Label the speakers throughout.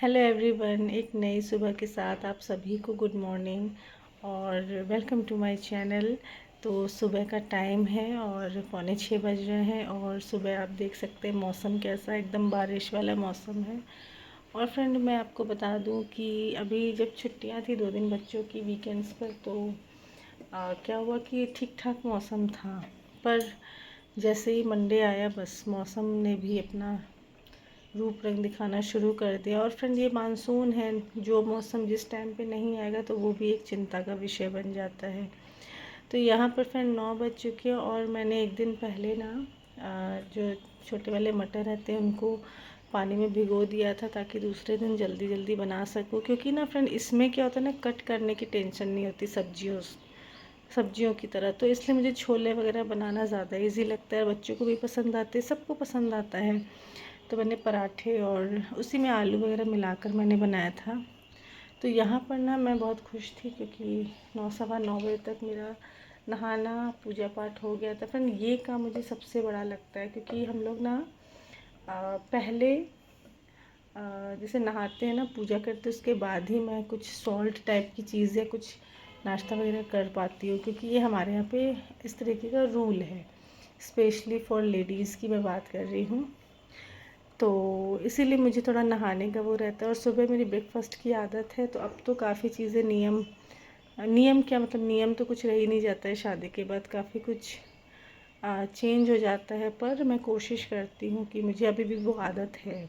Speaker 1: Hello everyone, एक नई सुबह के साथ आप सभी को गुड मॉर्निंग और वेलकम टू माय चैनल। तो सुबह का टाइम है और 5:45 बज रहे हैं और सुबह आप देख सकते हैं मौसम कैसा, एकदम बारिश वाला मौसम है। और फ्रेंड, मैं आपको बता दूं कि अभी जब छुट्टियां थी 2 दिन बच्चों की वीकेंड्स पर, तो क्या हुआ कि ठीक ठाक मौसम था। पर जैसे ही मंडे आया, बस मौसम ने भी अपना रूप रंग दिखाना शुरू कर दिया। और फ्रेंड, ये मानसून है, जो मौसम जिस टाइम पे नहीं आएगा तो वो भी एक चिंता का विषय बन जाता है। तो यहाँ पर फ्रेंड 9 बज चुके हैं और मैंने एक दिन पहले ना जो छोटे वाले मटर रहते हैं उनको पानी में भिगो दिया था, ताकि दूसरे दिन जल्दी जल्दी बना सकूँ। क्योंकि ना फ्रेंड, इसमें क्या होता है ना, कट करने की टेंशन नहीं होती सब्जियों की तरह। तो इसलिए मुझे छोले वगैरह बनाना ज़्यादा इजी लगता है, बच्चों को भी पसंद आते हैं, सबको पसंद आता है। तो मैंने पराठे और उसी में आलू वगैरह मिलाकर मैंने बनाया था। तो यहाँ पर ना मैं बहुत खुश थी, क्योंकि 9 सवा 9 बजे तक मेरा नहाना पूजा पाठ हो गया था। फ्रेंड, ये काम मुझे सबसे बड़ा लगता है, क्योंकि हम लोग ना पहले जैसे नहाते हैं ना, पूजा करते, उसके बाद ही मैं कुछ सॉल्ट टाइप की चीज़ या कुछ नाश्ता वगैरह कर पाती हूँ, क्योंकि ये हमारे यहाँ पे इस तरीके का रूल है। स्पेशली फॉर लेडीज़ की मैं बात कर रही हूँ। तो इसीलिए मुझे थोड़ा नहाने का वो रहता है। और सुबह मेरी ब्रेकफास्ट की आदत है, तो अब तो काफ़ी चीज़ें नियम नियम क्या मतलब, नियम तो कुछ रह ही नहीं जाता है शादी के बाद, काफ़ी कुछ चेंज हो जाता है। पर मैं कोशिश करती हूँ कि मुझे अभी भी वो आदत है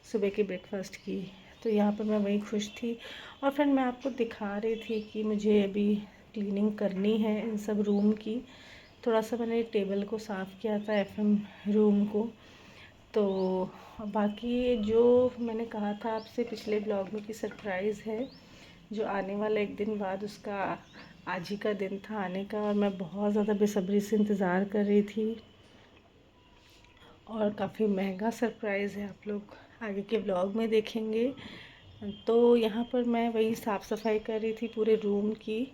Speaker 1: सुबह के ब्रेकफास्ट की। तो यहाँ पर मैं वही खुश थी। और फिर मैं आपको दिखा रही थी कि मुझे अभी क्लीनिंग करनी है इन सब रूम की। थोड़ा सा मैंने टेबल को साफ़ किया था, एफएम रूम को। तो बाकी जो मैंने कहा था आपसे पिछले ब्लॉग में कि सरप्राइज़ है जो आने वाला एक दिन बाद, उसका आज ही का दिन था आने का। और मैं बहुत ज़्यादा बेसब्री से इंतज़ार कर रही थी। और काफ़ी महंगा सरप्राइज़ है, आप लोग आगे के ब्लॉग में देखेंगे। तो यहाँ पर मैं वही साफ़ सफाई कर रही थी पूरे रूम की।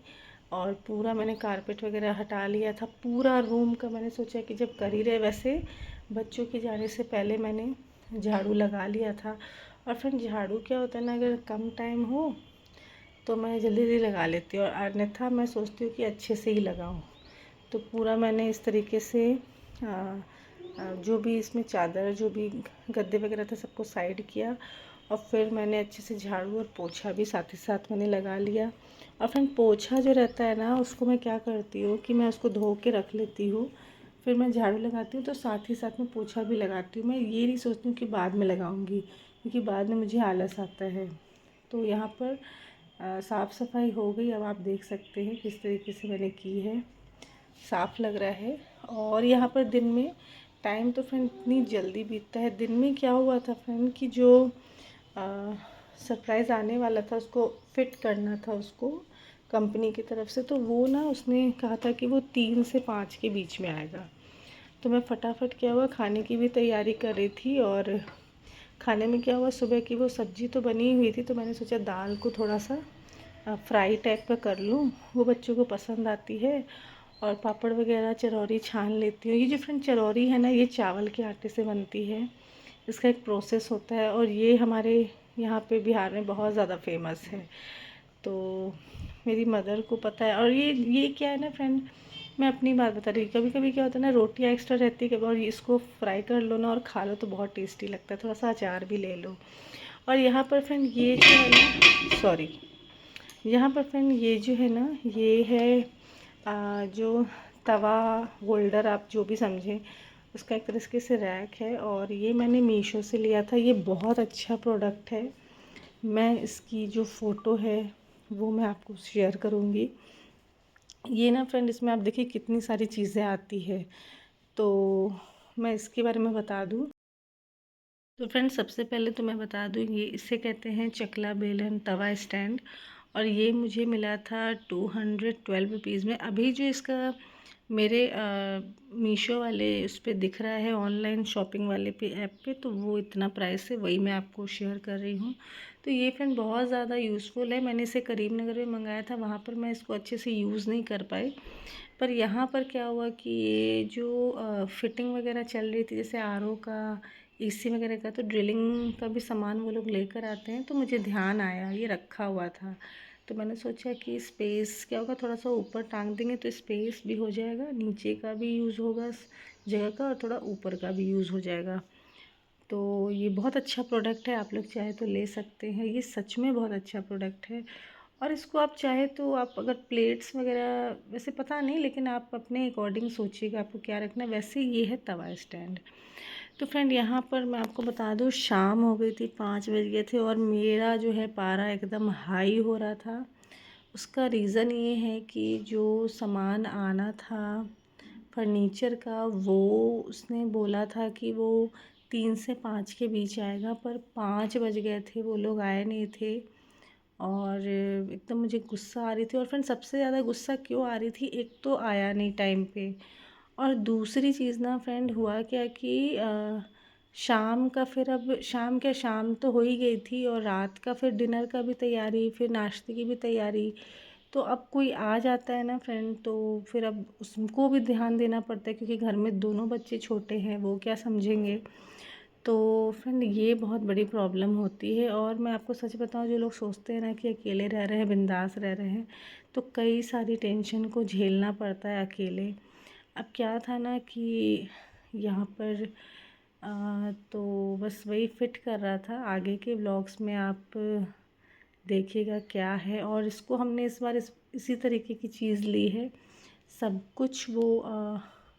Speaker 1: और पूरा मैंने कारपेट वगैरह हटा लिया था पूरा रूम का। मैंने सोचा कि जब कर ही रहे, वैसे बच्चों के जाने से पहले मैंने झाड़ू लगा लिया था। और फिर झाड़ू क्या होता है ना, अगर कम टाइम हो तो मैं जल्दी जल्दी लगा लेती हूँ, और अन्यथा मैं सोचती हूँ कि अच्छे से ही लगाऊँ। तो पूरा मैंने इस तरीके से जो भी इसमें चादर, जो भी गद्दे वगैरह थे, सबको साइड किया। और फिर मैंने अच्छे से झाड़ू और पोछा भी साथ ही साथ मैंने लगा लिया। और फिर पोछा जो रहता है ना, उसको मैं क्या करती हूँ कि मैं उसको धो के रख लेती हूँ, फिर मैं झाड़ू लगाती हूँ, तो साथ ही साथ में पोछा भी लगाती हूँ। मैं ये नहीं सोचती हूँ कि बाद में लगाऊंगी, क्योंकि बाद में मुझे आलस आता है। तो यहाँ पर साफ़ सफाई हो गई। अब आप देख सकते हैं किस तरीके से मैंने की है, साफ़ लग रहा है। और यहाँ पर दिन में टाइम तो फ्रेंड इतनी जल्दी बीतता है। दिन में क्या हुआ था फ्रेंड कि जो सरप्राइज़ आने वाला था, उसको फिट करना था उसको कंपनी की तरफ से। तो वो ना, उसने कहा था कि वो 3 से 5 के बीच में आएगा। तो मैं फटाफट क्या हुआ, खाने की भी तैयारी कर रही थी। और खाने में क्या हुआ, सुबह की वो सब्ज़ी तो बनी हुई थी, तो मैंने सोचा दाल को थोड़ा सा फ्राई टाइप का कर लूँ, वो बच्चों को पसंद आती है। और पापड़ वगैरह चरौरी छान लेती हूँ। ये जो फ्रेंड चरौरी है ना, ये चावल के आटे से बनती है। इसका एक प्रोसेस होता है, और ये हमारे यहाँ पे बिहार में बहुत ज़्यादा फेमस है। तो मेरी मदर को पता है। और ये क्या है ना फ्रेंड, मैं अपनी बात बता रही हूँ, कभी कभी क्या होता है ना, रोटियाँ एक्स्ट्रा रहती है, और इसको फ्राई कर लो ना और खा लो तो बहुत टेस्टी लगता है। थोड़ा सा अचार भी ले लो। और यहाँ पर फ्रेंड ये जो है ना, सॉरी, यहाँ पर फ्रेंड ये जो है ना, ये है जो तवा होल्डर, आप जो भी समझें, उसका एक तरीके से रैक है। और ये मैंने मीशो से लिया था। ये बहुत अच्छा प्रोडक्ट है। मैं इसकी जो फ़ोटो है वो मैं आपको शेयर करूँगी। ये ना फ्रेंड, इसमें आप देखिए कितनी सारी चीज़ें आती है। तो मैं इसके बारे में बता दूँ तो फ्रेंड, सबसे पहले तो मैं बता दूँ, ये इसे कहते हैं चकला बेलन तवा स्टैंड। और ये मुझे मिला था 212 रुपीज़ में। अभी जो इसका मेरे मीशो वाले उस पर दिख रहा है, ऑनलाइन शॉपिंग वाले पे ऐप पे, तो वो इतना प्राइस है, वही मैं आपको शेयर कर रही हूँ। तो ये फ्रेंड बहुत ज़्यादा यूज़फुल है। मैंने इसे करीमनगर में मंगाया था, वहाँ पर मैं इसको अच्छे से यूज़ नहीं कर पाई। पर यहाँ पर क्या हुआ कि ये जो फिटिंग वगैरह चल रही थी, जैसे आरओ का एसी वगैरह का, तो ड्रिलिंग का भी सामान वो लोग लेकर आते हैं। तो मुझे ध्यान आया ये रखा हुआ था, तो मैंने सोचा कि स्पेस क्या होगा, थोड़ा सा ऊपर टांग देंगे तो स्पेस भी हो जाएगा, नीचे का भी यूज़ होगा जगह का और थोड़ा ऊपर का भी यूज़ हो जाएगा। तो ये बहुत अच्छा प्रोडक्ट है, आप लोग चाहे तो ले सकते हैं। ये सच में बहुत अच्छा प्रोडक्ट है। और इसको आप चाहे तो आप अगर प्लेट्स वगैरह, वैसे पता नहीं, लेकिन आप अपने अकॉर्डिंग सोचिएगा आपको क्या रखना है। वैसे ये है तवा स्टैंड। तो फ्रेंड यहाँ पर मैं आपको बता दूँ, शाम हो गई थी, 5 बज गए थे और मेरा जो है पारा एकदम हाई हो रहा था। उसका रीज़न ये है कि जो सामान आना था फर्नीचर का, वो उसने बोला था कि वो 3 से 5 के बीच आएगा, पर 5 बज गए थे, वो लोग आए नहीं थे। और एकदम मुझे गुस्सा आ रही थी। और फ्रेंड सबसे ज़्यादा गुस्सा क्यों आ रही थी, एक तो आया नहीं टाइम पे, और दूसरी चीज़ ना फ्रेंड हुआ क्या कि शाम का, फिर अब शाम क्या, शाम तो हो ही गई थी और रात का फिर डिनर का भी तैयारी, फिर नाश्ते की भी तैयारी। तो अब कोई आ जाता है ना फ्रेंड, तो फिर अब उसको भी ध्यान देना पड़ता है, क्योंकि घर में दोनों बच्चे छोटे हैं, वो क्या समझेंगे। तो फ्रेंड ये बहुत बड़ी प्रॉब्लम होती है। और मैं आपको सच बताऊं, जो लोग सोचते हैं ना कि अकेले रह रहे हैं, बिंदास रह रहे हैं, तो कई सारी टेंशन को झेलना पड़ता है अकेले। अब क्या था ना कि यहाँ पर तो बस वही फिट कर रहा था। आगे के व्लॉग्स में आप देखिएगा क्या है। और इसको हमने इस बार इसी तरीके की चीज़ ली है। सब कुछ वो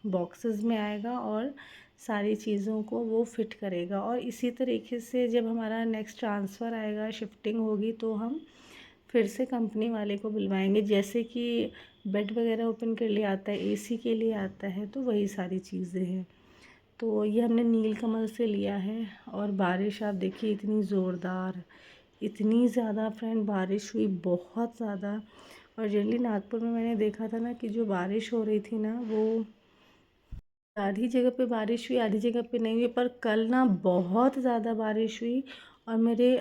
Speaker 1: बॉक्सेस में आएगा और सारी चीज़ों को वो फिट करेगा। और इसी तरीके से जब हमारा नेक्स्ट ट्रांसफ़र आएगा, शिफ्टिंग होगी, तो हम फिर से कंपनी वाले को बुलवाएंगे। जैसे कि बेड वगैरह ओपन के लिए आता है, एसी के लिए आता है, तो वही सारी चीज़ें हैं। तो ये हमने नीलकमल से लिया है। और बारिश आप देखिए इतनी ज़ोरदार, इतनी ज़्यादा फ्रेंड बारिश हुई, बहुत ज़्यादा। और जनरली नागपुर में मैंने देखा था ना कि जो बारिश हो रही थी ना, वो आधी जगह पे बारिश हुई, आधी जगह पे नहीं हुई, पर कल ना बहुत ज़्यादा बारिश हुई। और मेरे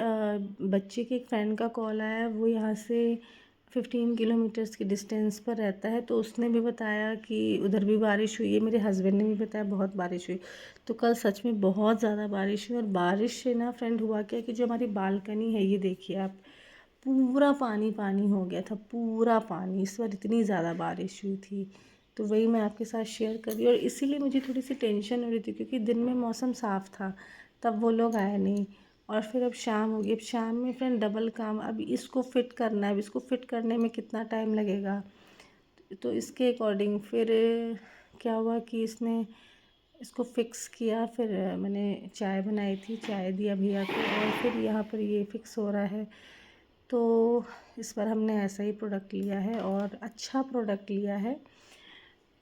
Speaker 1: बच्चे के एक फ्रेंड का कॉल आया, वो यहाँ से 15 किलोमीटर्स की डिस्टेंस पर रहता है, तो उसने भी बताया कि उधर भी बारिश हुई है। मेरे हस्बैंड ने भी बताया बहुत बारिश हुई। तो कल सच में बहुत ज़्यादा बारिश हुई। और बारिश से ना फ्रेंड हुआ क्या कि जो हमारी बालकनी है, ये देखिए आप, पूरा पानी पानी हो गया था, पूरा पानी। इस बार इतनी ज़्यादा बारिश हुई थी। तो वही मैं आपके साथ शेयर कर रही हूँ। और इसीलिए मुझे थोड़ी सी टेंशन हो रही थी, क्योंकि दिन में मौसम साफ़ था, तब वो लोग आए नहीं। और फिर अब शाम हो गई। अब शाम में फ्रेंड डबल काम, अब इसको फिट करना है। अब इसको फिट करने में कितना टाइम लगेगा, तो इसके अकॉर्डिंग फिर क्या हुआ कि इसने इसको फ़िक्स किया। फिर मैंने चाय बनाई थी, चाय दिया भैया को, और फिर यहाँ पर ये फ़िक्स हो रहा है। तो इस बार हमने ऐसा ही प्रोडक्ट लिया है, और अच्छा प्रोडक्ट लिया है।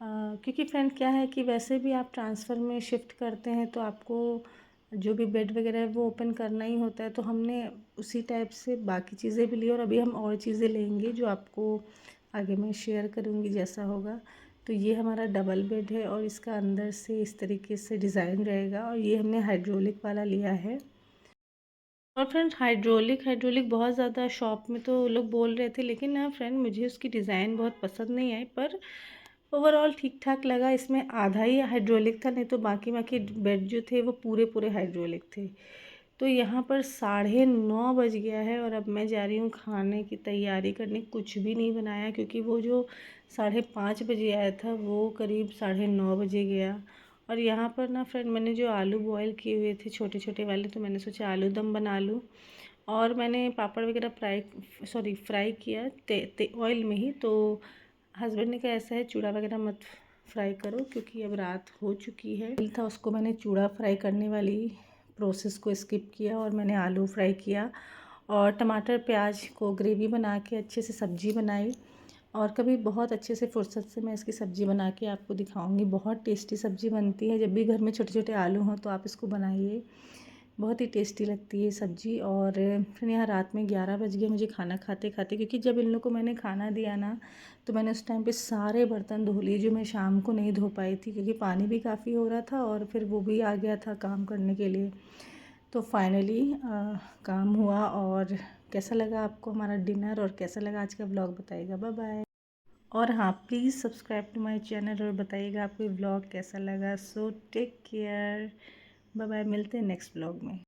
Speaker 1: क्योंकि फ्रेंड क्या है कि वैसे भी आप ट्रांसफ़र में शिफ्ट करते हैं, तो आपको जो भी बेड वगैरह है वो ओपन करना ही होता है। तो हमने उसी टाइप से बाकी चीज़ें भी ली, और अभी हम और चीज़ें लेंगे जो आपको आगे मैं शेयर करूँगी जैसा होगा। तो ये हमारा डबल बेड है, और इसका अंदर से इस तरीके से डिज़ाइन रहेगा। और ये हमने हाइड्रोलिक वाला लिया है। और फ्रेंड हाइड्रोलिक बहुत ज़्यादा शॉप में तो लोग बोल रहे थे, लेकिन ना फ्रेंड मुझे उसकी डिज़ाइन बहुत पसंद नहीं आई। पर ओवरऑल ठीक ठाक लगा। इसमें आधा ही हाइड्रोलिक था, नहीं तो बाकी बाकी बेड जो थे वो पूरे पूरे हाइड्रोलिक थे। तो यहाँ पर 9:30 बज गया है, और अब मैं जा रही हूँ खाने की तैयारी करने। कुछ भी नहीं बनाया, क्योंकि वो जो 5:30 बजे आया था, वो करीब 9:30 बजे गया। और यहाँ पर ना फ्रेंड मैंने जो आलू बॉयल किए हुए थे छोटे छोटे वाले, तो मैंने सोचा आलू दम बना लूँ। और मैंने पापड़ वगैरह फ्राई किया ऑयल में ही। तो हस्बैंड ने कहा ऐसा है, चूड़ा वगैरह मत फ्राई करो, क्योंकि अब रात हो चुकी है। था उसको मैंने चूड़ा फ्राई करने वाली प्रोसेस को स्किप किया, और मैंने आलू फ्राई किया और टमाटर प्याज को ग्रेवी बना के अच्छे से सब्ज़ी बनाई। और कभी बहुत अच्छे से फुर्सत से मैं इसकी सब्ज़ी बना के आपको दिखाऊंगी। बहुत टेस्टी सब्ज़ी बनती है। जब भी घर में छोटे छोटे आलू हों तो आप इसको बनाइए, बहुत ही टेस्टी लगती है सब्ज़ी। और फिर यहाँ रात में 11 बज गए मुझे खाना खाते खाते, क्योंकि जब इन लोग को मैंने खाना दिया ना, तो मैंने उस टाइम पे सारे बर्तन धो लिए, जो मैं शाम को नहीं धो पाई थी, क्योंकि पानी भी काफ़ी हो रहा था और फिर वो भी आ गया था काम करने के लिए। तो फाइनली काम हुआ। और कैसा लगा आपको हमारा डिनर, और कैसा लगा आज का व्लॉग, बताइएगा। Bye bye. और हाँ, please subscribe to my channel, और बताइएगा आपको व्लॉग कैसा लगा। So take care, bye bye, मिलते हैं नेक्स्ट ब्लॉग में।